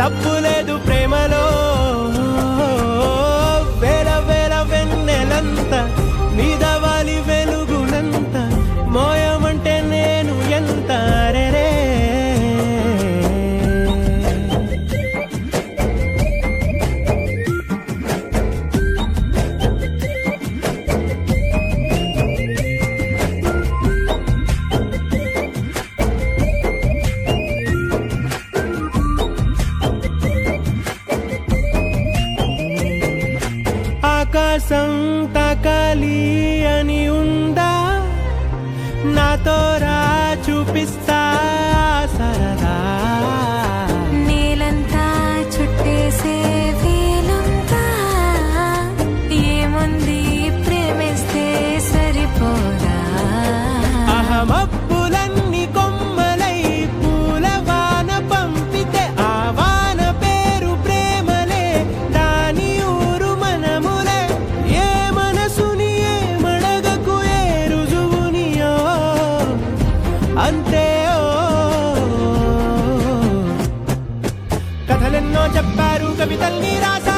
తప్పు లేదు ప్రేమలో. వేల వేల వెన్నెలంత మీద వాలి వెలుగునంత మోయమంటే నేను ఎంత రే. ఆకాశం తాకాలి అని ఉందా, నాతో రా చూపిస్తా సరదా. నేలంతా చుట్టేసే వీలుందా, ఏముంది ప్రేమిస్తే సరిపోదా. అహమప్పులన్నీ కొమ్మలై పూలవాన పంపితే ఆ వాన పేరు ప్రేమలే, దాని ఊరు మనములే. ఏ మనసుని ఏ మడగకు ఏ రుజువునియో అంతే. కథలెన్నో చెప్పారు, కవితల్ని రాశారు.